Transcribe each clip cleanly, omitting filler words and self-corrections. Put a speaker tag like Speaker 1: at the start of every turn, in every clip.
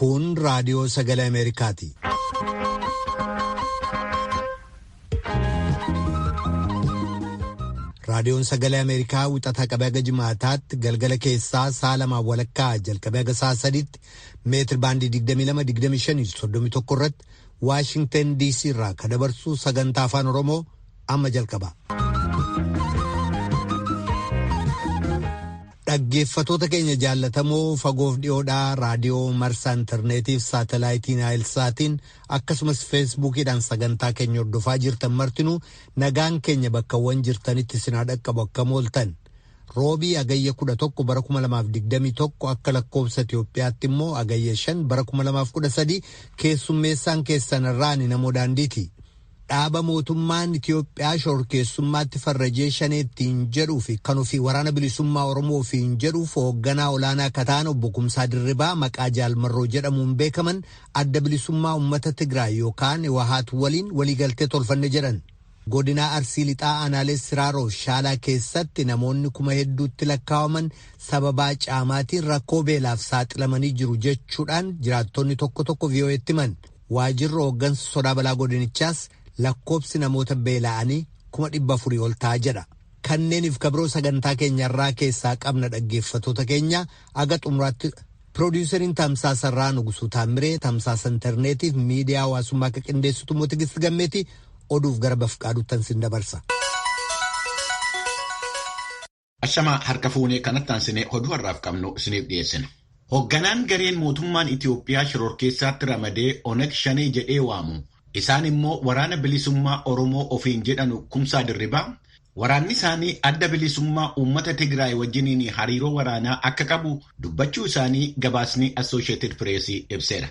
Speaker 1: Kun raadiyoo sagalee Ameerikaati. Raadiyoon sagalee Ameerikaa wixataa qabee haga jimaataatti galgala keessaa sa'a lamaa walakkaa jalqabee haga sa'a sadiitti meetir baandii 22-25-31 irratti Waashingtan DC irraa kan dabarsu sagantaa afaan Oromoo amma jalqaba. Dhaggeeffatoota keenya jaallatamoo fagoof dhiyoodhaa raadiyoo marsaa intarneetiif saatalaayitiin Naayilsaatiin akkasumas feesbuukiidhaan sagantaa keenya hordofaa jirtan martinuu nagaan keenya bakkawwan jirtanitti sinaa dhaqqabu akkam ooltan. Roobii agayya 11 bara 2021 akka lakkoofsa Itoophiyaatti immoo agayya 5 bara 2013 keessummeessaan keessan irraan namoo daandiiti. Dhaaba mootummaan Itoophiyaa shororkeessummaatti farrajee shaneettiin jedhuu fi kan ofii waraana bilisummaa Oromoo ofiin jedhuuf hoogganaa olaanaa kataan obbo Kumsaa Dirribaa maqaa Jaalmarroo jedhamuun beekaman adda bilisummaa uummata Tigraay yookaan Wahaat waliin waliigaltee tolfanne jedhan. Godinaa Arsii Lixaa Aanaalee Siraaroo Shaalaa keessatti namoonni kuma hedduutti lakkaawaman sababaa caamaatiin rakkoo beelaaf saaxilamanii jiru jechuudhaan jiraattonni tokko tokko VOA'tti himan. Waajjirri hooggansa sodaa balaa godinichaas lakkoobsi namoota beela'anii 400 ol ta'a jedha. Kanneeniif kabroo sagantaa keenyarraa keessaa qabna dhaggeeffatoota keenya aga xumuraatti piroodiiseriin Tamsaasarraa Nugusuu Taamiree Tamsaasa intarneetiif miidiyaa hawaasummaa akka qindeessitu immoo Tigist Gammeeti oduuf gara bafqaaduuttan sin dabarsa.
Speaker 2: Ashamaa harka fuunee kanatti aansinee oduu har'aaf qabnu isiniif dhiyeessina. Hoogganaan gareen mootummaan Itoophiyaa shororkeessaatti ramadee Oneg Shanee jedhee waamu. Isaan immoo waraana bilisummaa Oromoo ofiin jedhanu Kumsaa Dirribaa waraanni isaanii adda bilisummaa uummata Tigraay wajjiniin hariiroo waraanaa akka qabu dubbachuu isaanii gabaasni Associated Press ibseera.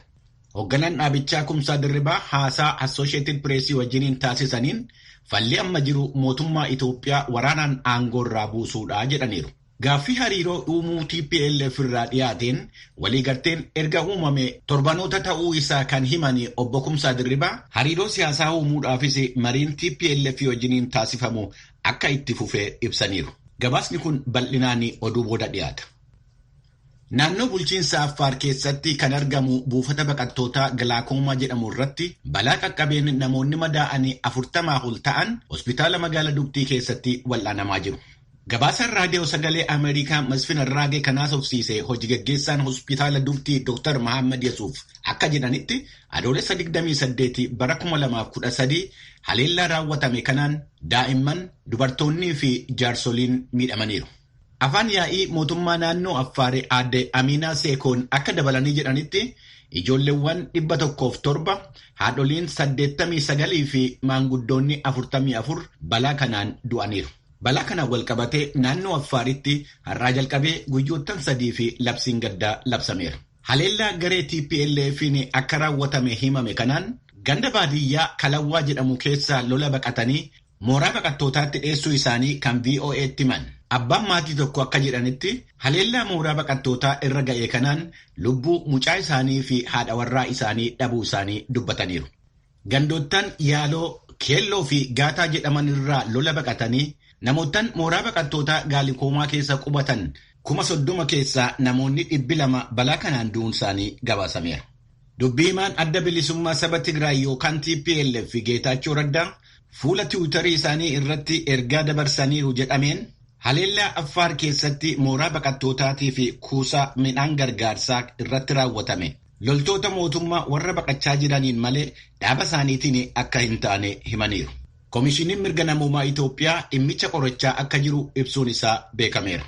Speaker 2: Hoogganaan dhaabichaa Kumsaa Dirribaa haasaa Associated Press wajjiniin taasisaniin falli amma jiru mootummaa Itoophiyaa waraanaan aangoorraa buusuudha jedhaniiru. Gaaffii hariiroo uumuu TPLF irraa dhiyaateen waliigalteen erga uumame torbanoota ta'uu isaa kan himan obbo Kumsaa Dirribaa hariiroo siyaasaa uumuudhaafis mariin TPLF wajjiniin taasifamu akka itti fufee ibsaniiru. Gabaasni kun bal'inaan oduu booda dhiyaata. Naannoo bulchiinsa Affaar keessatti kan argamu buufata baqattootaa Gilaakoomaa jedhamu irratti balaa qaqqabeen namoonni madaa'anii 40 ol ta'an hospitaala magaalaa Dubtii keessatti wal'aanamaa jiru. Gabaasaan raadiyoo sagalee Ameerikaa Masfin Arraagee kanaas ofsiise hojii gaggeessaan hospitaala Dubtii Dr. Mahammad Yasuuf akka jedhanitti adoolessa 28 bara 2013 haleellaa raawwatame kanaan daa'imman, dubartoonnii fi jaarsoliin miidhamaniiru. Afaan yaa'ii mootummaa naannoo Affaar aadde Aminaa Seekoon akka dabalanii jedhanitti ijoolleewwan 107, haadholiin 89 fi maanguddoonni 44 balaa kanaan du'aniiru. Balaa kanaan walqabatee naannoo Affaaritti har'aa jalqabee guyyoottan 3 fi labsiin gaddaa labsameera. Haleellaa garee TPLF'n akka raawwatame himame kanaan ganda baadiyyaa Kalawwaa jedhamu keessaa lola baqatanii mooraa baqattootaatti dhiyeessuu isaanii kan VOA'tti himan. Abbaan maatii tokko akka jedhanitti haleellaa mooraa baqattootaa irra ga'e kanaan lubbuu mucaa isaanii fi haadha warraa isaanii dhabuu isaanii dubbataniiru. Gandoottan Yaaloo, Keelloo fi Gaataa jedhaman irraa lola baqatanii namoottan mooraa baqattootaa Gaalikoomaa keessa qubatan 30,000 keessaa namoonni 200 balaa kanaan du'uun isaanii gabaasameera. Dubbii himaan adda bilisummaa saba Tigraay yookaan TPLF Geetaachoo Raddaa fuula tiwiitarii isaanii irratti ergaa dabarsaniiru jedhameen haleellaa Affaar keessatti mooraa baqattootaatii fi kuusaa midhaan gargaarsaa irratti raawwatame. Loltoota mootummaa warra baqachaa jiraniin malee dhaaba isaaniitiin akka hin taane himaniiru. Koomishiniin mirga namoomaa Itoophiyaa dhimmicha qorachaa akka jiru ibsuun isaa beekameera.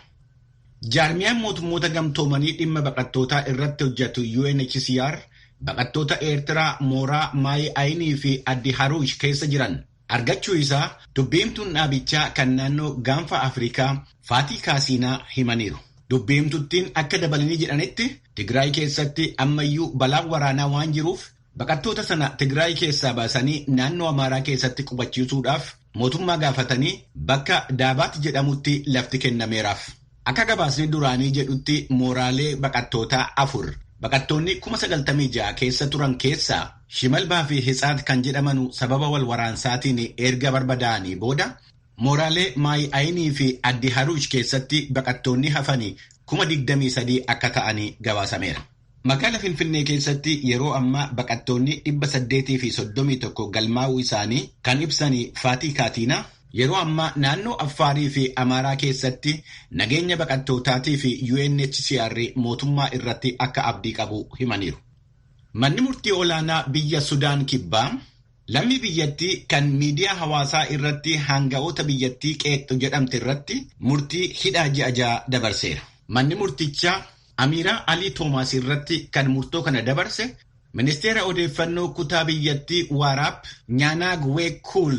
Speaker 2: Jaarmiyaan mootummoota gamtoomanii dhimma baqattootaa irratti hojjetu UNHCR baqattoota Eertiraa mooraa Maayi Ayinii fi Addi Haruush keessa jiran argachuu isaa dubbiimtuun dhaabichaa kan naannoo gaanfa Afrikaa Faatii Kaasiinaa himaniiru. Dubbiimtuttiin akka dabalanii jedhanitti Tigraay keessatti ammayyuu balaan waraanaa waan jiruuf baqattoota sana Tigraay keessaa baasanii naannoo Amaaraa keessatti qubachiisuudhaaf mootummaa gaafatanii bakka Daabaat jedhamutti lafti kennameeraaf. Akka gabaasni duraanii jedhutti mooraalee baqattootaa 4 baqattoonni 96,000 keessa turan keessaa Shimalbaa fi Hitsaat kan jedhamanu sababa wal waraansaatiin erga barbadaa'anii booda mooraalee Maayi Ayinii fi Addi Haruush keessatti baqattoonni hafanii 23,000 akka ta'anii gabaasameera. Magaala Finfinnee keessatti yeroo ammaa baqattoonni 831 galmaa'uu isaanii kan ibsan Faatii Kaatiinaa yeroo ammaa naannoo Affaarii fi Amaaraa keessatti nageenya baqattootaatii fi UNHCR mootummaa irratti akka abdii qabu himaniiru. Manni murtii olaanaa biyya Sudaan Kibbaa lammii biyyattii kan miidiyaa hawaasaa irratti hanga'oota biyyattii qeeqxu jedhamte irratti murtii hidhaa ji'a 6 dabarseera. Manni murtichaa Amiiraa Alii Toomaas irratti kan murtoo kana dabarse ministeera odeeffannoo kutaa biyyattii Waraab Nyaanaagweekuul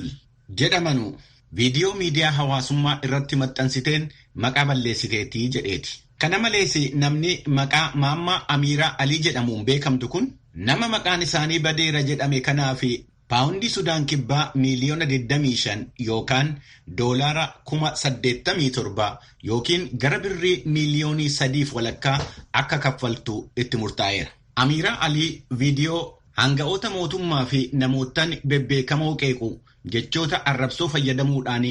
Speaker 2: jedhamanu viidiyoo miidiyaa hawaasummaa irratti maxxansiteen maqaa balleessiteetii jedheeti. Kana malees namni maqaa Maammaa Amiiraa Alii jedhamuun beekamtu kun nama maqaan isaanii badeera jedhame kanaaf paawundii Sudaan Kibbaa miliyoona 25 yookaan doolaara 87,000 yookiin gara birrii miliyoonii 3.2 akka kaffaltu itti murtaa'eera. Amiiraa Alii viidiyoo hanga'oota mootummaa fi namootaan bebbeekamoo qeequ jechoota arrabsoo fayyadamuudhaan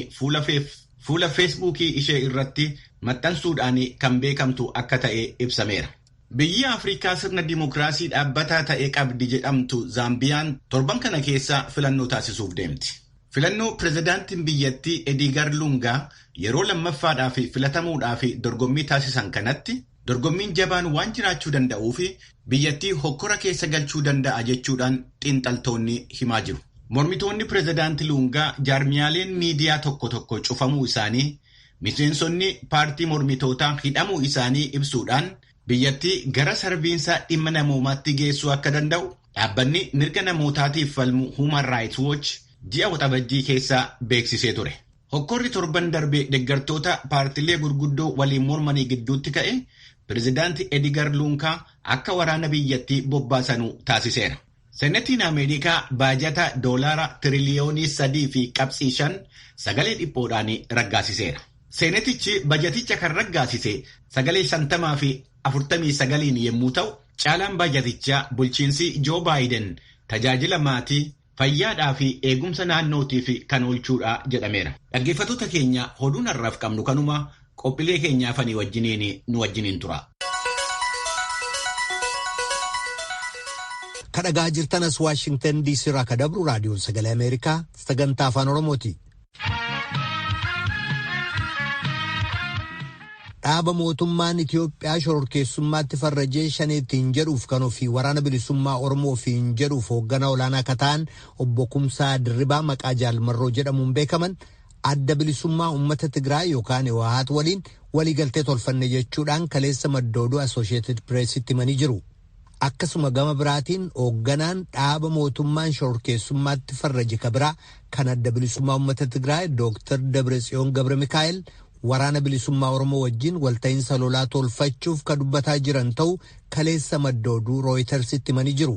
Speaker 2: fuula feesbuukii ishee irratti maxxansuudhaan kan beekamtu akka ta'e ibsameera. Biyyi Afrikaa sirna dimokiraasii dhaabbataa ta'e qabdi jedhamtu Zaambiyaan torban kana keessa filannoo taasisuuf deemti. Filannoo pirezidaantiin biyyattii Edgar Lungaa yeroo lammaffaadhaaf filatamuudhaaf dorgommii taasisan kanatti dorgommiin jabaan waan jiraachuu danda'uu fi biyyattii hokkora keessa galchuu danda'a jechuudhaan xiinxaltoonni himaa jiru. Mormitoonni pirezidaantii Lungaa jaarmiyaaleen miidiyaa tokko cufamuu isaanii, miseensonni paartii mormitootaa hidhamuu isaanii ibsuudhaan biyyattii gara sarbiinsaa dhimma namoomaatti geessuu akka danda'u dhaabbanni mirga namootaatiif falmu Human Rights Watch ji'a waxabajjii keessaa beeksisee ture. Hokkorri torban darbe deeggartoota paartilee gurguddoo waliin mormanii gidduutti ka'e pirezidaantii Edgar Lungaa akka waraana biyyattii bobbaasanuu taasiseera. Senetiin Ameerikaa baajata doolaara tiriliyoonii 3.5 sagalee dhiphoodhaan raggaasiseera. Senetichi bajaticha kan raggaasise sagalee 50-49 yommuu ta'u, caalaan bajatichaa bulchiinsi Joo Baayiden tajaajila maatii, fayyaadhaa fi eegumsa naannootiif kan oolchuudha jedhameera. Dhaggeeffattoota keenya oduun har'aaf qabnu kanuma qophiilee keenyaafanii nu wajjiniin tura.
Speaker 1: Kadhagaa jirtanas Waashingtan DC irraa kan dabru raadiyoon sagalee Ameerikaa sagantaa afaan Oromooti. Dhaaba mootummaan Itiyoophiyaa shororkeessummaatti farrajee shaneettiin jedhuuf kan ofii waraana bilisummaa Oromoo ofiin jedhuuf hoogganaa olaanaa akka ta'an obbo Kumsaa Dirribaa maqaa Jaalmarroo jedhamuun beekaman adda bilisummaa uummata Tigraay yookaan EWOHAT waliin waliigaltee tolfanne jechuudhaan kaleessa maddooduu Associated Pressitti himanii jiru. Akkasuma gama biraatiin hoogganaan dhaaba mootummaan shororkeessummaatti farraje kabiraa kan adda bilisummaa uummata Tigraay Dr. Dabratsiyoon Gabra Mikaa'el waraana bilisummaa Oromoo wajjin walta'iinsa lolaa tolfachuuf kan dubbataa jiran ta'uu kaleessa maddooduu Rooyitersitti himanii jiru.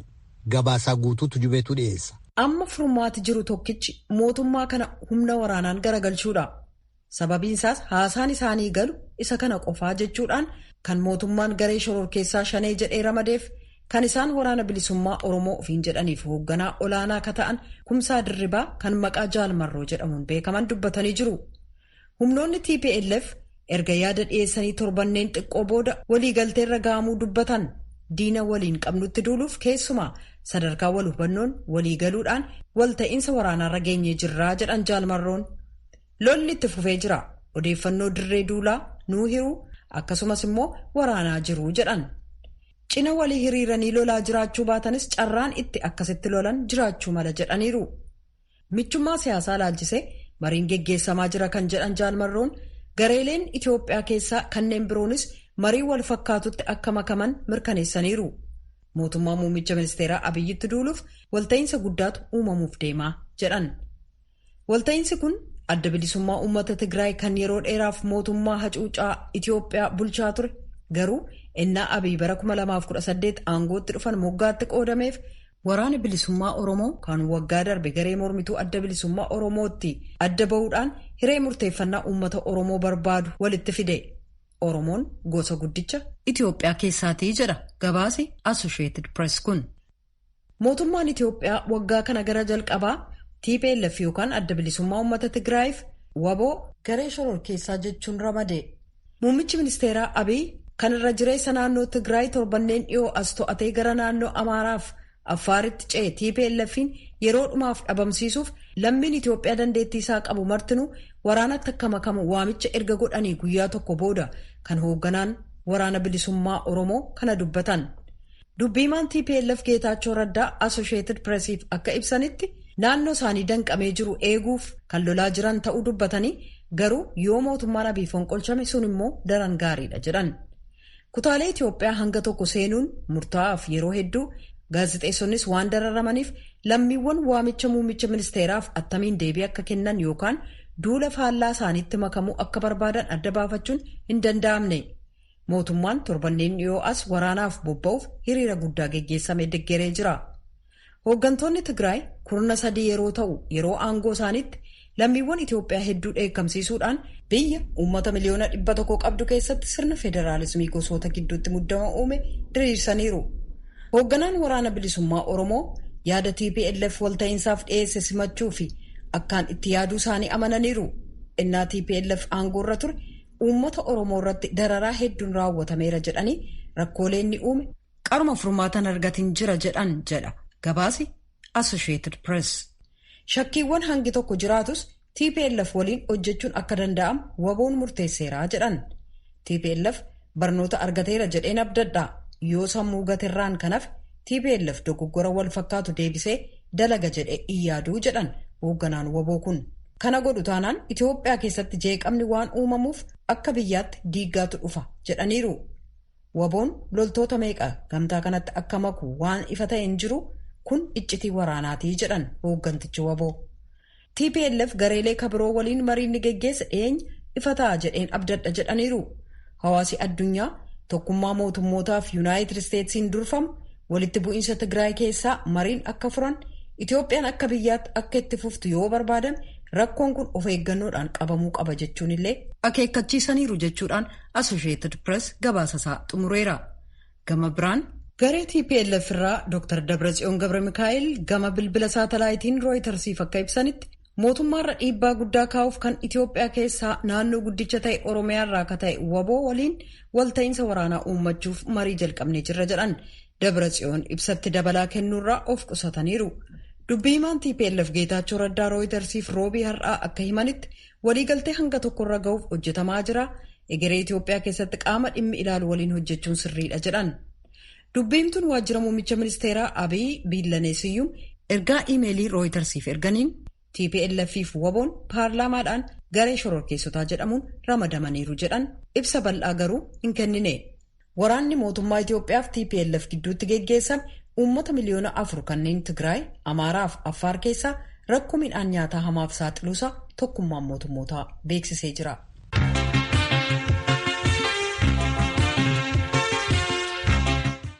Speaker 1: Gabaasaa guutuutu jubeetu dhiyeessa.
Speaker 3: Amma furmaati jiru tokkichi mootummaa kana humna waraanaan garagalchuudha. Sababiin isaas haasaan isaanii galu isa kana qofaa jechuudhaan kan mootummaan garee shororkeessaa shanee jedhee ramadeef kan isaan waraana bilisummaa Oromoo ofiin jedhaniif hoogganaa olaanaa akka ta'an Kumsaa Dirribaa kan maqaa Jaalmarroo jedhamuun beekaman dubbatanii jiru. Humnoonni TPLF erga yaada dhiyeessanii torbanneen xiqqoo booda waliigalteerra ga'amuu dubbatan diina waliin qabnutti duuluuf keessumaa sadarkaa wal hubannoon waliigaluudhaan walta'iinsa waraanaarra geenyee jirraa jedhan Jaalmarroon. Lolli itti fufee jira. Odeeffannoo dirree duulaa nuu hiruu akkasumas immoo waraanaa jiru jedhan. Cina walii hiriiranii lolaa jiraachuu baatanis carraan itti akkasitti lolan jiraachuu mala jedhaniiru. Michummaa siyaasaa laalchisee mariin geggeessamaa jira kan jedhan Jaalmarroon gareeleen Itiyoophiyaa keessaa kanneen biroonis marii wal fakkaatutti akka makaman mirkaneessaniiru. Mootummaa muummicha ministeeraa Abiyyitti duuluuf walta'iinsa guddaatu uumamuuf deemaa jedhan. Walta'iinsi kun adda bilisummaa uummata Tigraay kan yeroo dheeraaf mootummaa hacuucaa Itiyoophiyaa bulchaa ture garuu ennaa Abiy bara 2018 aangootti dhufan moggaatti qoodameef waraana bilisummaa Oromoo kan waggaa darbe garee mormituu adda bilisummaa Oromootti adda ba'uudhaan hiree murteeffannaa uummata Oromoo barbaadu walitti fide. Oromoon gosa guddicha Itiyoophiyaa keessaatii jedha gabaasi Associated Press kun. Mootummaan Itiyoophiyaa waggaa kana gara jalqabaa TPLF yookaan adda bilisummaa uummata Tigraayiif waboo garee shororkeessaa jechuun ramade. Muummichi ministeeraa Abiy kan irra jireessa naannoo Tigraay torbanneen dhiyoo as to'atee gara naannoo Amaaraaf Affaaritti ce'e TPLF'n yeroo dhumaaf dhabamsiisuuf lammiin Itoophiyaa dandeettii isaa qabu martinuu waraanatti akka makamu waamicha erga godhanii guyyaa tokko booda kan hoogganaan waraana bilisummaa Oromoo kana dubbatan. Dubbiimaan TPLF Geetaachoo Raddaa Associated Pressiif akka ibsanitti naannoo isaanii danqamee jiru eeguuf kan lolaa jiran ta'uu dubbatanii garuu yoo mootummaan Abiy fonqolchame sun immoo daran gaariidha jedhan. Kutaalee Itoophiyaa hanga tokko seenuun murtaa'aaf yeroo hedduu gaazexeessonnis waan dararamaniif lammiiwwan waamicha muummicha ministeeraaf attamiin deebii akka kennan yookaan duula faallaa isaaniitti makamuu akka barbaadan adda baafachuun hin danda'amne. Mootummaan torbanneen dhiyoo as waraanaaf bobba'uuf hiriira guddaa geggeessame deeggaree jira. Hooggantoonni Tigraay kurna 3 yeroo ta'u yeroo aangoo isaaniitti lammiiwwan Itoophiyaa hedduu dheekkamsiisuudhaan biyya uummata miliyoona 100 qabdu keessatti sirna federaalismii gosoota gidduutti muddama uume diriirsaniiru. Hoogganaan waraana bilisummaa Oromoo yaada TPLF walta'iinsaaf dhiyeesse simachuu fi akkaan itti yaaduu isaanii amananiiru. Innaa TPLF aangoorra ture uummata Oromoo irratti dararaa hedduun raawwatameera jedhanii rakkoolee inni uume qaruma furmaatan argatin jira jedhan jedha gabaasi Associated Press. Shakkiiwwan hangi tokko jiraatus TPLF waliin hojjechuun akka danda'amu waboon murteesseeraa jedhan. TPLF barnoota argateera jedheen abdadhaa. Yoo sammuu gatirraan kanaaf TPLF dogoggora wal fakkaatu deebisee dalaga jedhee iyyaaduu jedhan hoogganaan waboo kun. Kana godhu taanaan Itoophiyaa keessatti jeeqamni waan uumamuuf akka biyyaatti diiggaatu dhufa jedhaniiru. Waboon loltoota meeqa gamtaa kanatti akka maku waan ifa ta'e hin jiru kun iccitii waraanaatii jedhan hooggantichi waboo. TPLF gareelee kabiroo waliin mariin geggeessa dhiyeenya ifa ta'a jedheen abdadha jedhaniiru. Hawaasi addunyaa tokkummaa mootummootaaf Yuunaayitid Isteetsiin durfamu walitti bu'iinsa Tigraay keessaa mariin akka furan Itoophiyaan akka biyyaatti akka itti fuftu yoo barbaadame rakkoon kun of eeggannoodhaan qabamuu qaba jechuun illee akeekkachiisaniiru jechuudhaan Associated Press gabaasasaa xumureera. Gama biraan garee TPLF irraa Dr. Dabratsiyoon Gabramikaa'el gama bilbila saatalaayitiin Rooyitersiif akka ibsanitti mootummaarra dhiibbaa guddaa kaa'uuf kan Itoophiyaa keessaa naannoo guddicha ta'e Oromiyaarraa akka ta'e waboo waliin walta'iinsa waraanaa uummachuuf marii jalqabnee jirra jedhan. Dabratsiyoon ibsatti dabalaa kennuurraa of qusataniiru. Dubbiimaan TPLF Geetaachoo Raddaa Rooyitersiif roobii har'aa akka himanitti waliigaltee hanga tokkorra ga'uuf hojjetamaa jira. Egeree Itoophiyaa keessatti qaama dhimmi ilaalu waliin hojjechuun sirriidha jedhan. Dubbiimtuun waajjira muummicha ministeeraa Abiy Biillaneesiyyuun ergaa iimeelii Rooyitersiif erganiin TPLF'if waboon paarlaamaadhaan garee shororkeessotaa jedhamuun ramadamaniiru jedhan ibsa bal'aa garuu hin kennine. Waraanni mootummaa Itoophiyaaf TPLF gidduutti geggeessame uummata miliyoona 4 kanneen Tigraay, Amaaraaf Affaar keessaa rakkoo midhaan nyaataa hamaaf saaxiluusaa tokkummaan mootummootaa beeksisee jira.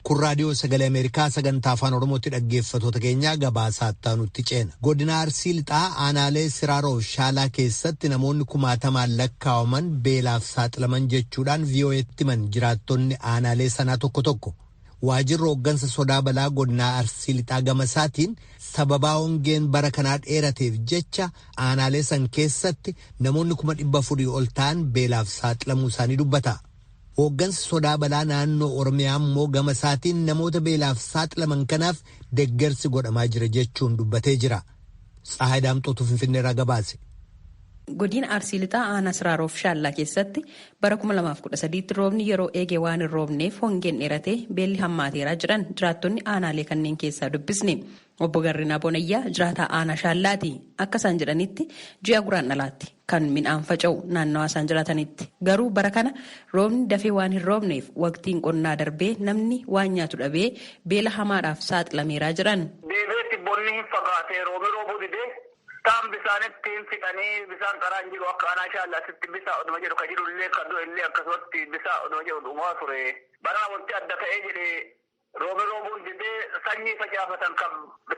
Speaker 1: Kun raadiyoo sagalee Ameerikaa sagantaa afaan Oromootti dhaggeeffatoota keenyaa gabaasaa nutti ceena. Godina Arsii Lixaa aanaalee Siraaroo Shaalaa keessatti namoonni 1,000 lakkaawaman beelaaf saaxilaman jechuudhaan VOA'tti himan jiraattonni aanaalee sanaa tokko tokko. Waajjirri hooggansa sodaa balaa godina Arsii Lixaa gama isaatiin sababaa hongeen bara kanaa dheerateef jecha aanaalee san keessatti namoonni 400,000 ol ta'an beelaaf saaxilamuu isaanii dubbata. Hooggansi sodaa balaa naannoo Oromiyaa immoo gama isaatiin namoota beelaaf saaxilaman kanaaf deeggarsi godhamaa jira jechuun dubbatee jira. Tsahaay Daamxootu Finfinneerraa gabaase.
Speaker 4: Godina Arsii Lixaa aanaa Siraaroof Shaallaa keessatti bara 2013 roobni yeroo eege waan hin roobneef hongeen dheeratee beelli hammaateeraa jiran jiraattonni aanaalee kanneen keessaa dubbisne. Obbo Garrinaa Bonayyaa jiraataa aanaa Shaallaati. Akka isaan jedhanitti ji'a Guraandhalaatti kan midhaan faca'u naannawaa isaan jiraatanitti. Garuu bara kana roobni dafee waan hin roobneef waqtiin qonnaa darbee namni waan nyaatu dhabee beela hamaadhaaf saaxilameeraa jiran.
Speaker 5: Deebiitti bonni hin fagaatee roobni roobuu didee taan bisaanitti hin fixanii bisaan qaraan jiru akka aanaa Shaallaatti bisaa oduma jedhu ka jiru illee ka du'e illee akkasumatti bisaa oduma jedhu dhumaa ture. Bara wanti adda ta'ee jedhee roobuun didee sanyii facaafatan kan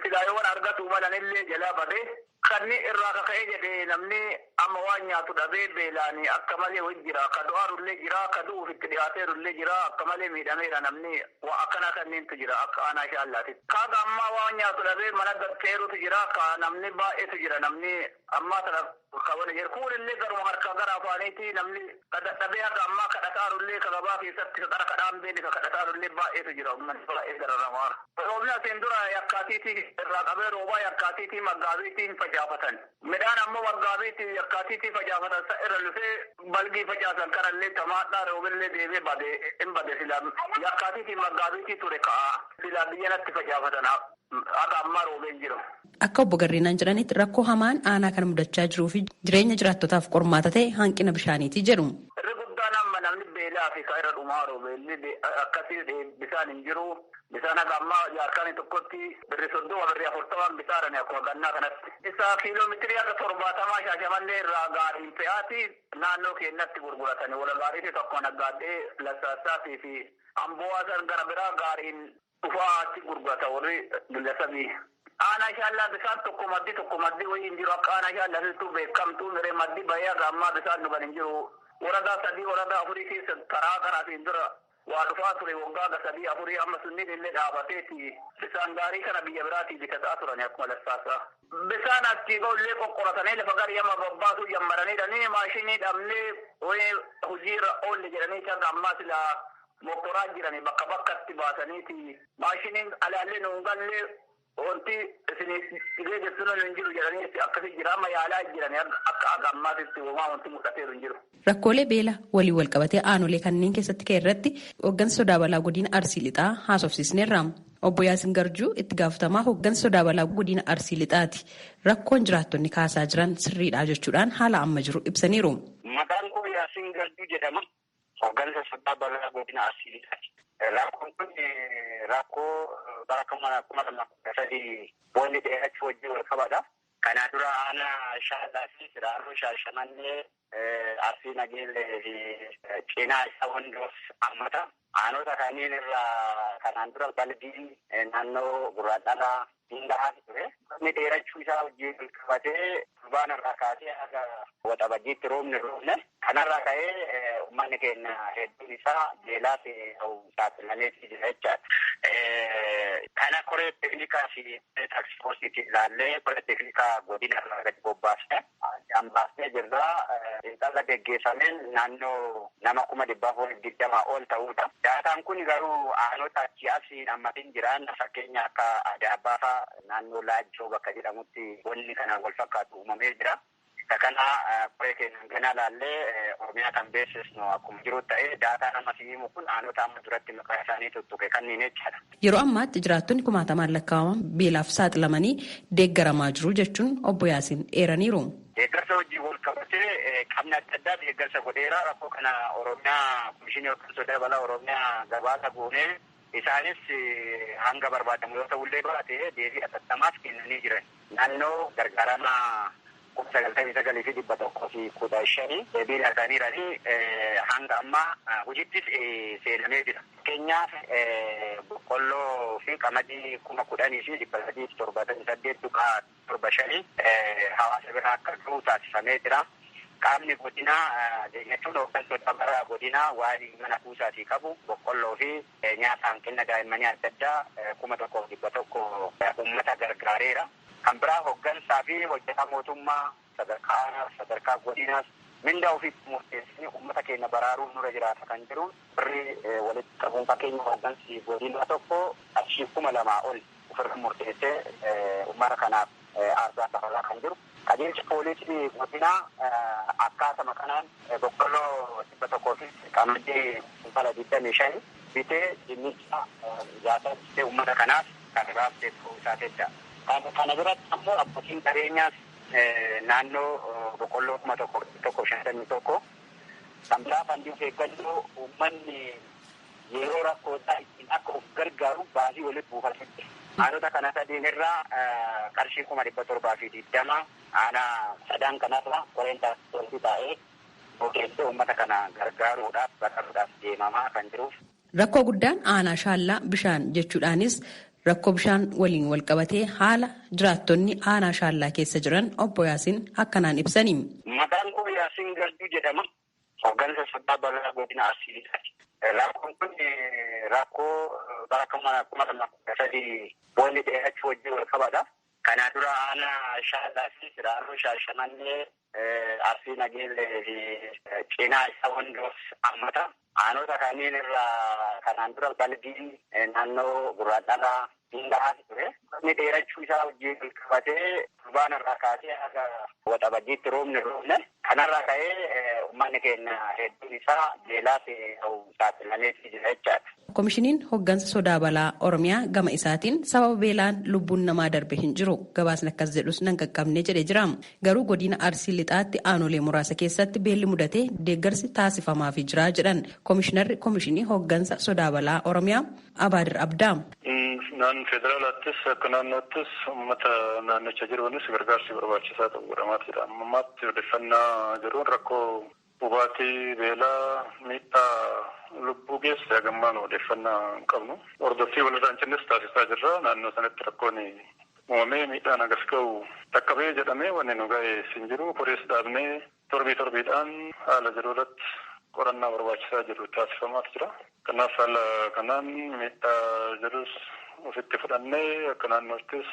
Speaker 5: silaayoowwan argatu malanillee jalaa badee kanni irraa kaka'ee jedhee namni amma waan nyaatu dhabee beelaanii akka malee jira ka du'aarullee jira ka du'uuf itti dhiyaateerullee jira akka malee miidhameera namni waa akkanaa kanneentu jira akka aanaa shaallaati. Kaaga ammaa waan nyaatu dhabee mana gatteerutu jira ka namni baay'eetu jira namni ammaa sana kabana jira kuunillee garuma harka gara afaaniiti namni dhabee haga ammaa kadhataarullee ka gabaa keessatti ka qara kadhaan beeni ka kadhataarullee baay'eetu jira uummanni baay'ee gararamaara. Roobni asiin dura yakkaatiitii irraa qabee roobaa yakkaatiitii maggaabiitiin facaafatan. Midhaan ammoo maggaabiitii yakkaatiitii facaafatan irra lufee balgii facaasan kanallee tamaadhaa roobillee deebee hin bade silaa yakkaatiitii maggaabiitii ture ka'a silaa biyyanatti facaafatan akka ammaa roobeen jiru.
Speaker 4: Akka obbo Garrinaan jedhanitti rakkoo hamaan aanaa kan mudachaa jiruu fi jireenya jiraattotaaf qormaata ta'e hanqina bishaaniiti jedhu.
Speaker 5: Irri guddaan amma namni beelaa fi ka irra dhumaa roobeelli akkasii bisaan hin jiru. Bisaan akka ammaa jaarkaanii tokkotti birri 30 birri 40 bisaadhani akkuma gannaa kanatti. Isa kiiloomeetirii akka 70 Shaashamannee irraa gaariin fe'aati naannoo keenyatti gurguratanii wala gaariifi tokko naggaadhee Lassaasaa fi Amboo'aasan gara biraa gaariin dhufaatti gurgurata warri Gillasabii. Aanaa shaallaa bisaan tokko maddi wayii hin jiru akka aanaa shaallaa beekamtuu miree maddi bahee akka ammaa bisaan dhugan hin jiru. Waradaa 3 waradaa 4 keessa karaatiin dura waa dhufaa ture waggaa 3 4 amma sunniin illee dhaabateeti bisaan gaarii kana biyya biraatii bitataa turan akkuma Lassaasaa. Bisaan achii ga'ullee qoqqoratanii lafa garii amma babbaasuu jammaranii maashinii dhabnee hojiirra oolle jedhanii akka ammaa silaa mokoraa jiranii bakka bakkatti baasaniiti maashiniin alaallee nuungallee wanti isinii jechuun hin jiru jedhanii akkasii jira amma yaalaa jiranii akka ammaatitti uumaa wanti mul'ateeru hin jiru.
Speaker 4: Rakkoolee beela waliin wal qabatee aanolee kanneen keessatti ka'e irratti hooggansa sodaa balaa godina Arsii Lixaa haasofsiisneerra. Obbo Yaasin Garjuu itti gaafatamaa hooggansa sodaa balaa godina Arsii Lixaati. Rakkoon jiraattonni kaasaa jiran sirriidha jechuudhaan haala amma jiru ibsaniiru.
Speaker 6: Maqaan koo Yaasin Garjuu jedhama. Hooggansa sodaa balaa godina Arsii Lixaati. Rakkoon kun rakkoo bara 2013 boolli dheerachuu wajjin wal qabata. Kana dura aanaa shaallaa fi siraaroo Shaashamannee Arsii Nageellee fi cinaa isaa Wondoof hammata. Aanota kanneen irraa kanaan dura balbiin naannoo Gurraadhalaa Dindahaa ture. Inni dheerachuu isaa wajjin wal qabatee turbaan irraa kaasee haga waxabajjiitti roobni roobne. Kanarraa ka'ee uummanni keenya hedduun isaa beelaa fi saaxilameetii jira jechaadha. Kana koree teeknikaa fi taaksifoorsitiitiin ilaallee koree teeknikaa godina irraa gadi bobbaasne hambaasnee jirra. Xiinxala geggeeffameen naannoo nama 420 ol ta'uudha. Daataan kun garuu aanota achii asii hammatiin jiran fakkeenya akka Adaabbaa fa'aa naannoo Laajjoo bakka jedhamutti wanni kana wal fakkaatu uumamee jira. Kana koree keenyaan ganaa laallee Oromiyaa kan beeksisnu akkuma jiru ta'ee daataan amma si'imu kun aanota amma duratti maqaa isaanii tuttuqe kanneen jechaadha.
Speaker 4: Yeroo ammaatti jiraattonni 1000 lakkaa'aman beelaaf saaxilamanii deeggaramaa jiru jechuun obbo Yaasin eeraniiru.
Speaker 6: Deeggarsa wajjin wal qabatee qaamni adda addaa deeggarsa godheera rakkoo kana Oromiyaa Komishinii Hooggansa Sodaa Balaa Oromiyaa gabaasa goonee isaanis hanga barbaadamu yoo ta'ullee baate deebii atattamaaf kennanii jiran. Naannoo gargaarama 99,115 deebii argataniiranii hanga ammaa hojittis seenamee jira. Fakkeenyaaf boqqolloo fi qamadii 10,378.75 hawaasa biraa akka ga'u taasifamee jira. Qaamni godinaa jechuun hooggantoota bara godinaa waa'ee mana kuusaatii qabu boqqolloo fi nyaata hanqina daa'immanii adda addaa 1,100 uummata gargaareera. Kan biraa hooggansaa fi hojjetaa mootummaa sadarkaa godinaas mindaa ofiitti murteessanii uummata keenya baraaruun nurra jiraata kan jiru birri walitti qabuun fakkeenya hooggansi godinaa tokko qarshii 2,000 ol ofirra murteessee uummata kanaaf aarsaa kafalaa kan jiru. Qajeelcha poolisii godinaa akkaatuma kanaan boqqolloo 100 fi qamadii 25 bitee dinnicha jaatatti uummata kanaaf kan raabsee ta'uu isaatiidha. Kana biratti ammoo abbootiin qabeenyaas naannoo boqqolloo 151 kan biraa fandiif eeggannoo uummanni yeroo rakkootaa ittiin akka of gargaaru baasii walitti buufatetti. Aanota kana sadeen irraa qarshii 720 aanaa sadan kanarraa koreen taasifamtii taa'ee boqeessee uummata kana gargaaruudhaaf baqaruudhaaf deemamaa kan jiruuf.
Speaker 4: Rakkoo guddaan aanaa shaallaa bishaan jechuudhaanis rakkoo bishaan waliin walqabatee haala jiraattonni aanaa shaallaa keessa jiran obbo Yaasiin akkanaan ibsani.
Speaker 6: Maqaan koo Yaasiin Garduu jedhama. Hooggansa sodaa balaa godina Arsiilitaati. Rakkoon kun rakkoo bara 2013 boolli dheerachuu wajjin wal qabata. Kana dura aanaa shaallaa fi Siraaroo Shaashamannee Arsii Nageellee fi Cinaa isa Wondoos hammata. Aanota kanneen irraa kanaan dura balbiin naannoo Gurraadhalaa Hindaa'aa ture. Inni dheerachuu isaa wajjin wal qabatee turbaan irraa kaasee haga waxabajjiitti roobne. Kanarraa ka'ee uummanni keenya hedduun isaa beelaa ta'uu saaxilamee jira jechaadha.
Speaker 4: Komishiniin hooggansa sodaa balaa Oromiyaa gama isaatiin sababa beelaan lubbuun namaa darbe hin jiru. Gabaasni akkas jedhus nan qaqqabne jedhee jira. Garuu godina Arsii Lixaatti aanolee muraasa keessatti beelli mudatee deeggarsi taasifamaafii jira jedhan komishinarri komishinii hooggansa sodaa balaa Oromiyaa Abaadir Abdaa.
Speaker 7: Naannoo federaalaattis akka naannoottis uummata naannicha jiruunis gargaarsi barbaachisaa ta'uu godhamaa jira. Ammaatti odeeffannaa jiruun rakkoo hubaatii beelaa miidhaa lubbuu geesse hagammaan odeeffannaa hin qabnu. Hordoffii walirraan cinnis taasisaa jirra. Naannoo sanatti rakkoon uumamee miidhaan agas ga'u dhaqqabee jedhamee wanni nu ga'e hin jiru. Polis dhaabnee torbiidhaan haala jiru irratti qorannaa barbaachisaa jiru taasifamaa jira. Kanaaf haala kanaan miidhaa jirus ofitti fudhannee akka naannoottis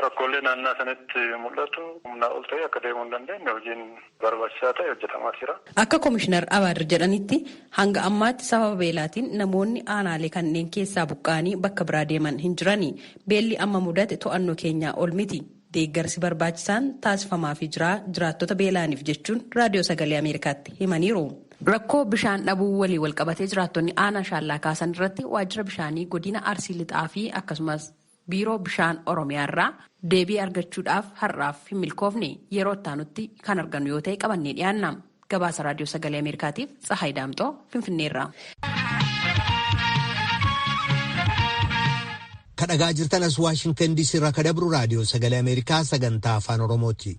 Speaker 7: rakkoolee naannoo sanatti mul'atu humnaa ol ta'e akka deemuu hin dandeenye hojiin barbaachisaa ta'e hojjetamaa jira.
Speaker 4: Akka komishinar Abaadir jedhanitti hanga ammaatti sababa beelaatiin namoonni aanaalee kanneen keessaa buqqa'anii bakka biraa deeman hin jirani. Beelli amma mudate to'annoo keenyaa ol miti. Deeggarsi barbaachisaan taasifamaafii jira jiraattota beelaaniif jechuun raadiyoo sagalee Ameerikaatti himaniiru. Rakkoo bishaan dhabuu walii walqabatee jiraattonni aanaa shaallaa kaasan irratti waajjira bishaanii godina Arsii Lixaa fi akkasumas biiroo bishaan Oromiyaa irraa deebii argachuudhaaf har'aaf hin milkoofne yeroo ittaanutti kan argannu yoo ta'e qabannee dhiyaanna. Gabaasa raadiyoo sagalee Ameerikaatiif Tsahaay Daamxoo Finfinneerraa.
Speaker 1: Kadhagaa jirtanas Waashingtan DC irraa kadabru raadiyoo sagalee Ameerikaa sagantaa afaan Oromooti.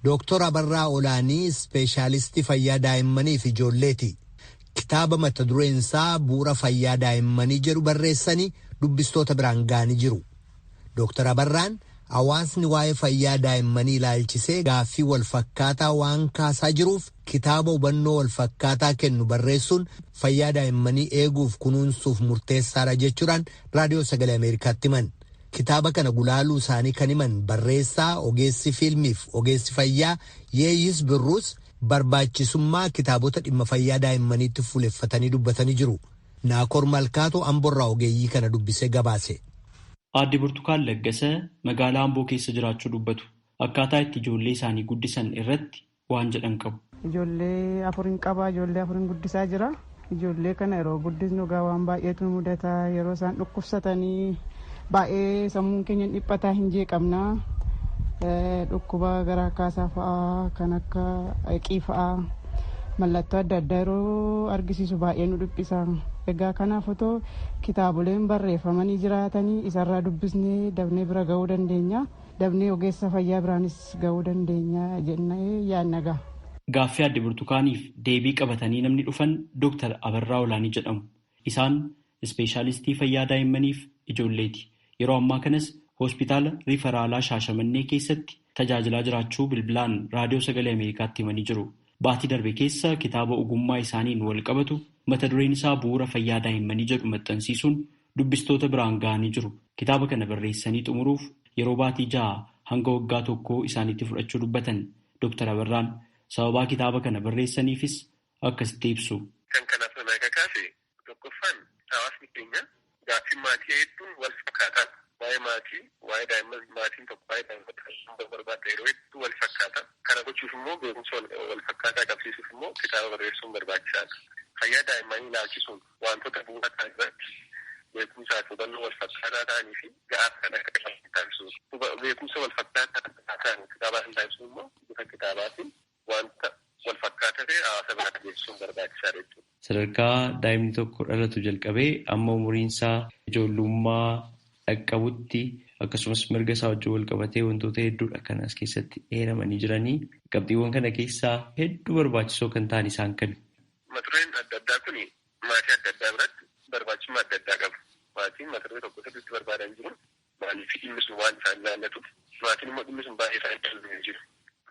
Speaker 1: Dooktor Abarraa Olaanii ispeeshaalistii fayyaa daa'immanii fi ijoolleeti. Kitaaba mata dureen isaa bu'uura fayyaa daa'immanii jedhu barreessanii dubbistoota biraan ga'anii jiru. Dooktor Abarraan hawaasni waa'ee fayyaa daa'immanii ilaalchisee gaaffii walfakkaataa waan kaasaa jiruuf kitaaba hubannoo walfakkaataa kennu barreessuun fayyaa daa'immanii eeguuf kunuunsuuf murteessaadha jechuudhaan raadiyoo sagalee Ameerikaatti himan. Kitaaba kana gulaaluu isaanii kan himan barreessaa ogeessi fiilmiif ogeessi fayyaa Yeeyis Birruus barbaachisummaa kitaabota dhimma fayyaa daa'immaniitti fuuleffatanii dubbatanii jiru. Naakoor Malkaatoo Amborraa ogeeyyii kana dubbisee gabaase.
Speaker 8: Aadde Burtukaan Laggasa magaalaa Amboo keessa jiraachuu dubbatu. Akkaataa itti ijoollee isaanii guddisan irratti waan jedhan qabu.
Speaker 9: Ijoollee afuriin qaba. Ijoollee afuriin guddisaa jira. Ijoollee kana yeroo guddisnu gaa waan baay'eetu mudata. Yeroo isaan dhukkubsatanii baay'ee sammuun keenya dhiphataa hin jeeqamna. Dhukkuba garaa kaasaa fa'aa kan akka aqii fa'aa mallattoo adda addaa yeroo argisiisu baay'ee nu dhiphisa. Egaa kanaaf otoo kitaaboleen barreeffamanii jiraatanii isarraa dubbisnee dabnee bira ga'uu dandeenya. Dabnee ogeessa fayyaa biraanis ga'uu dandeenya jennee yaadna ga'a.
Speaker 8: Gaaffii Aadde Burtukaaniif deebii qabatanii namni dhufan Dooktar Abarraa Olaanii jedhamu. Isaan ispeeshaalistii fayyaa daa'immaniif ijoolleeti. Yeroo ammaa kanas hospitaala riifaraalaa Shaashamannee keessatti tajaajilaa jiraachuu bilbilaan raadiyoo sagalee Ameerikaatti himanii jiru. Baatii darbe keessa kitaaba ogummaa isaaniin wal qabatu mata dureen isaa bu'uura fayyaa daa'immanii jedhu maxxansiisuun dubbistoota biraan ga'anii jiru. Kitaaba kana barreessanii xumuruuf yeroo baatii 6 hanga waggaa 1 isaaniitti fudhachuu dubbatan Dooktar Abarraan sababaa kitaaba kana barreessaniifis akkasitti ibsu.
Speaker 7: Kan kanaaf nama kakaase tokkoffaan hawaasni keenya gaaffii maatii hedduun wal fakkaatan. Waa'ee maatii, waa'ee daa'imman maatiin tokko waa'ee daa'imman barbaadda yeroo hedduu wal fakkaata. Kana gochuuf immoo beekumsa wal fakkaataa qabsiisuuf immoo kitaaba barreessuun barbaachisaadha. Fayyaa daa'immanii ilaalchisuun wantoota bu'uura ta'an irratti beekumsaa fi hubannoo wal fakkaataa ta'anii fi ga'aa kan akka taasisuuf. Beekumsa wal fakkaataa ta'an kitaabaa hin taasisuun immoo bifa kitaabaatiin wanta wal fakkaataa ta'e hawaasa biraatti beeksisuun barbaachisaadha jechuudha.
Speaker 8: Sadarkaa daa'imni tokko dhalatu jalqabee amma umuriinsaa ijoollummaa dhaqqabutti akkasumas mirga isaa wajjin wal qabatee wantoota hedduudha kan as keessatti eeramanii jiranii. Qabxiiwwan kana keessaa hedduu barbaachisoo kan ta'an isaan kami?
Speaker 10: Mata dureen adda addaa kun maatii adda addaa biratti barbaachisummaa adda addaa qabu. Maatiin mata duree tokko sirriitti barbaadan jiru. Maaliif dhimmi sun waan isaan ilaallatuuf. Maatiin immoo dhimmi sun baay'ee isaan ilaallatu jiru.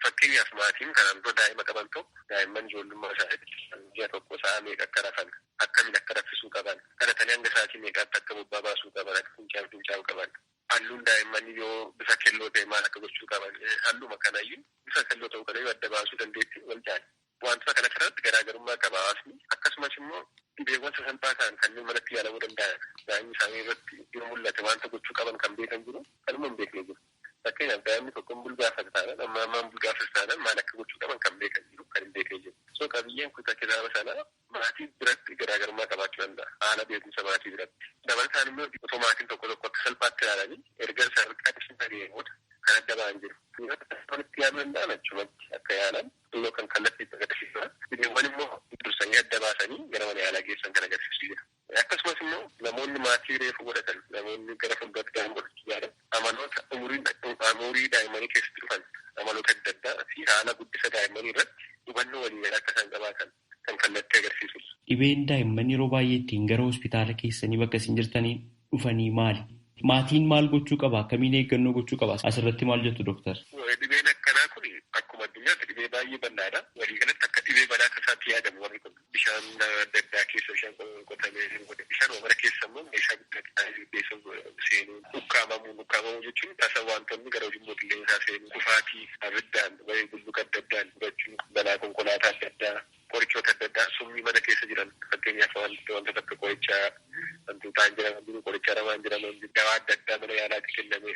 Speaker 10: Fakkeenyaaf maatiin kanaan dura daa'ima qaban tokko daa'imman ijoollummaa isaanii ji'a tokko sa'a meeqa akka rafan akkamiin akka raffisuu qaban kadhatanii hanga sa'aatii meeqaatti akka bobbaa baasuu qaban akka fincaa'u qaban halluun daa'immanii yoo bifa keelloo ta'e maal akka gochuu qaban halluma kanaayyuu bifa keelloo ta'uu kana yoo adda baasuu dandeetti wal jaali. Wantoota kana irratti garaagarummaa qaba hawaasni akkasumas immoo dhibeewwan sasalphaa ta'an kanneen manatti yaalamuu danda'an daa'imni isaanii irratti yoo mul'ate wanta gochuu qaban kan beekan jiru kanuma hin beekne jiru. Fakkeenyaaf daa'imni tokkoon bulgaafas taanaan ammaan bulgaafas taanaan maal akka gochuu qaban kan beekan jiru kan hin beekne jiru. So qabiyyeen kutaa kitaaba sanaa maatii biratti garaagarummaa qabaachuu danda'a. Haala beekumsa maatii biratti. Dabalataan immoo otoo maatiin tokko akka salphaatti ilaalanii erga sadarkaa ibsa deemuudha kan adda ba'an jiru. Itti yaaduu danda'an achumatti akka yaalan yoo kan kallattii agarsiisudha. Dhibeewwan immoo dursanii adda baasanii gara mana yaalaa geessan kan agarsiisu jira. Akkasumas immoo namoonni maatii reefu godhatan namoonni gara fuulduraatti daa'ima godhachuu yaadan amaloota umurii daa'immanii keessatti dhufan amaloota adda addaa fi haala guddisa daa'immanii irratti hubannoo waliin akka isaan qabaatan kan kallattii agarsiisudha.
Speaker 8: Dhibeen daa'imman yeroo baay'ee ittiin gara hospitaala keessanii bakka isin jirtanii dhufanii maali? Maatiin maal gochuu qaba? Akkamiin eeggannoo gochuu qaba? Asirratti maal jettu dooktar?
Speaker 10: Dhibeen akkanaa kun akkuma addunyaatti dhibee baay'ee bal'aadha. Waliigalatti akka dhibee balaa tasaatti yaadamu warri kun bishaan adda addaa keessa bishaan qotamee bishaan mana keessa immoo meeshaa guddaa keessa seenuu ukkaamamuu jechuun tasa wantoonni gara ujummoo qilleensaa seenuu kufaatii abiddaan wayii bulluqa adda addaan fudhachuu balaa konkolaataa adda addaa qorichoota adda addaa summii mana keessa jiran fakkeenyaaf wantoota akka qorichaa wantoota jiran qorichaa ramaan jiran dawaa adda addaa mana yaalaatti kenname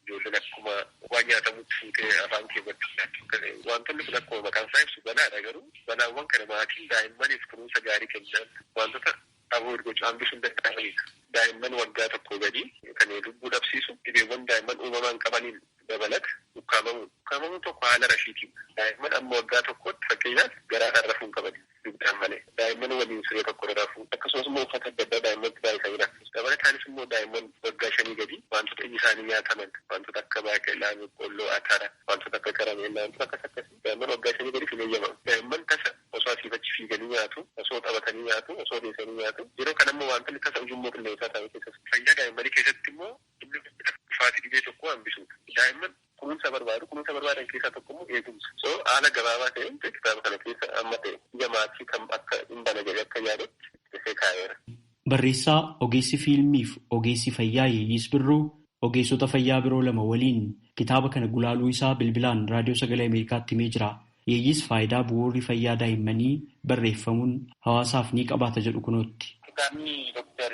Speaker 10: ijoolleen akkuma waan nyaatamutti fuutee afaan keewwatti wantoonni kun akkuma maqaan isaa ibsu balaadha garuu balaawwan kana maatiin daa'immaniif kunuunsa gaarii kennan wantoota aboo ergocha hambisuun danda'amanidha. Daa'imman waggaa tokko gadi kan lubbuu dhabsiisu dhibeewwan daa'imman uumamaan qabaniin dabalata ukkaamamuun tokko haala rashiitiin daa'imman amma waggaa tokkotti fakkeenyaaf garaadhaan rafuun qabani dugdaan malee daa'imman waliin siree tokko rafuu akkasumas immoo uffata adda addaa daa'immatti baay'isanii rafuu dabalataanis immoo daa'imman waggaa 5 gadi wantoota iji isaanii nyaataman wantoota akka baaqelaa boqqolloo atara wantoota akka karameellaa wantoota akkasii daa'imman waggaa 5 gadi hin eeyyamamu daa'imman tasa osoo asii achi fiiganii nyaatu osoo taphatanii nyaatu osoo deessanii nyaatu yeroo kana immoo wantoonni tasa ujummoo qilleensaa ta'an keessatti fayyaa daa'immanii keessatti immoo inni dhufaatii dhibee tokko hambisuudha. Daa'imman kunuunsa barbaadan keessaa tokko immoo eegumsa. So haala gabaabaa ta'een kitaaba kana keessa amma ta'e biyya maatii kam akka hin bana jedhee akka yaadutti dhufee kaa'eera.
Speaker 8: Barreessaa ogeessi fiilmiif ogeessi fayyaa Yeeyyis Birruu ogeessota fayyaa biroo 2 waliin kitaaba kana gulaaluu isaa bilbilaan raadiyoo sagalee Ameerikaatti himee jira. Yeeyyis faayidaa bu'uurri fayyaa daa'immanii barreeffamuun hawaasaaf ni qabaata jedhu kunootti.
Speaker 6: Kitaabni Dr.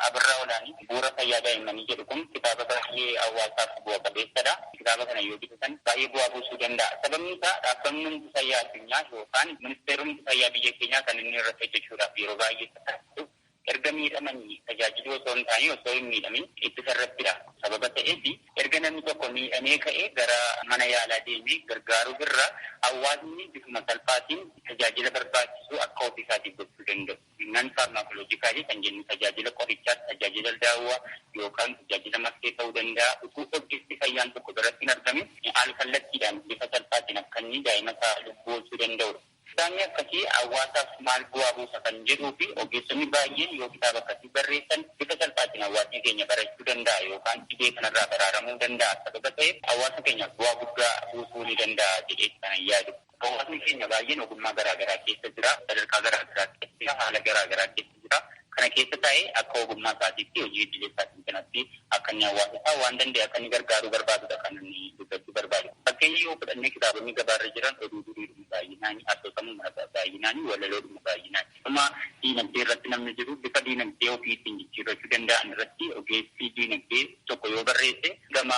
Speaker 6: Abarraa Olaanii bu'uura fayyaa daa'immanii jedhu kun kitaaba baay'ee hawaasaaf bu'a qabeessadha. Kitaaba kana yoo bitatan baay'ee bu'aa buusuu danda'a. Sababni isaa dhaabbanni fayyaa addunyaa yookaan ministeeronni fayyaa biyya keenyaa kan inni irratti hojjechuudhaaf yeroo baay'ee taasisu erga miidhamanii tajaajiluu osoo hin taane osoo hin miidhamin ittisa irrattidha. Sababa ta'eef erga namni tokko miidhamee ka'ee gara mana yaalaa deemee gargaaruu irra hawaasni bifuma salphaatiin tajaajila barbaachisu akka ofii isaatiif gochuu danda'u. Nan faarmaakooloojikaalii kan jennu tajaajila qorichaa, tajaajila daawwaa yookaan tajaajila maskee ta'uu danda'a. Utuu ogeessi fayyaan tokko biratti hin argamin al kallattiidhaan bifa salphaatiin akka inni daa'ima isaa lubbuu oolchuu danda'udha. Kitaabni akkasii hawaasaaf maal bu'aa buusa kan jedhuu fi ogeessonni baay'een yoo kitaaba akkasii barreessan bifa salphaatiin hawaasni keenya barachuu danda'a yookaan dhibee kanarraa baraaramuu danda'a. Sababa ta'eef hawaasa keenyaaf bu'aa guddaa buusuu ni danda'a jedhee kanan yaadu. Hawaasni keenya baay'een ogummaa garaagaraa keessa jira, sadarkaa garaagaraa keessa jira, haala garaagaraa keessa jira. Kana keessa taa'ee akka ogummaa isaatiitti hojii idilee isaatiin kanatti akka inni hawaasa isaa waan danda'e akka inni gargaaruu barbaadudha kan inni dubbachuu barbaadu. Fakkeenya yoo fudhannee kitaabonni gabaarra jiran oduu duriidhuma baay'inaanii asoosamuma baay'inaanii walaloodhuma baay'inaanii. Akkuma diinagdee irratti namni jiru bifa diinagdee ofii ittiin jijjiirrachuu danda'an irratti ogeessi diinagdee tokko yoo barreesse gama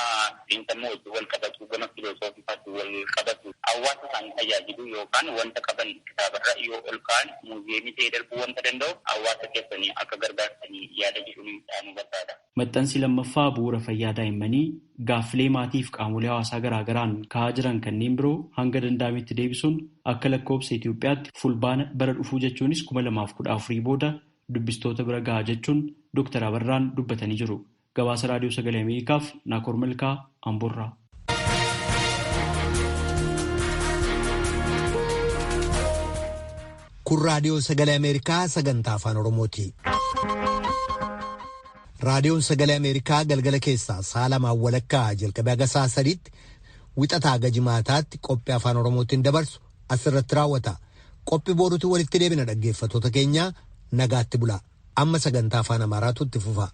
Speaker 6: xiinsammuu wajjin wal qabatu gama filosoofii wajjin wal qabatu hawaasa isaanii tajaajilu yookaan wanta qaban kitaabarra yoo ol ka'an muuziyeemii ta'ee darbuu wanta danda'u hawaasa keessanii akka gargaarsanii yaada jedhuun dhaamuu barbaada.
Speaker 8: Maxxansi lammaffaa bu'uura fayyaa daa'immanii gaaffilee maatii fi qaamolee hawaasaa garaagaraan ka'aa jiran kanneen biroo hanga danda'ametti deebisuun akka lakkoobsa Itoophiyaatti fulbaana bara dhufuu jechuunis 2014 booda dubbistoota bira gahaa jechuun Dr. Abarraan dubbatanii jiru. Gabaasa Raadiyoo Sagalee Ameerikaaf Naakoor Malkaa Amboorraa.
Speaker 1: Kun Raadiyoo Sagalee Ameerikaa sagantaa afaan Oromooti. Raadiyoon Sagalee Ameerikaa galgala keessaa sa'a lamaan walakkaa jalqabee haga sa'a sadiitti wixataa haga jimaataatti qophii afaan Oromootiin dabarsu asirratti raawwata. Qophii booruutti walitti deebina dhaggeeffattoota keenya nagaatti bulaa. Amma sagantaa afaan Amaaraatu itti fufa.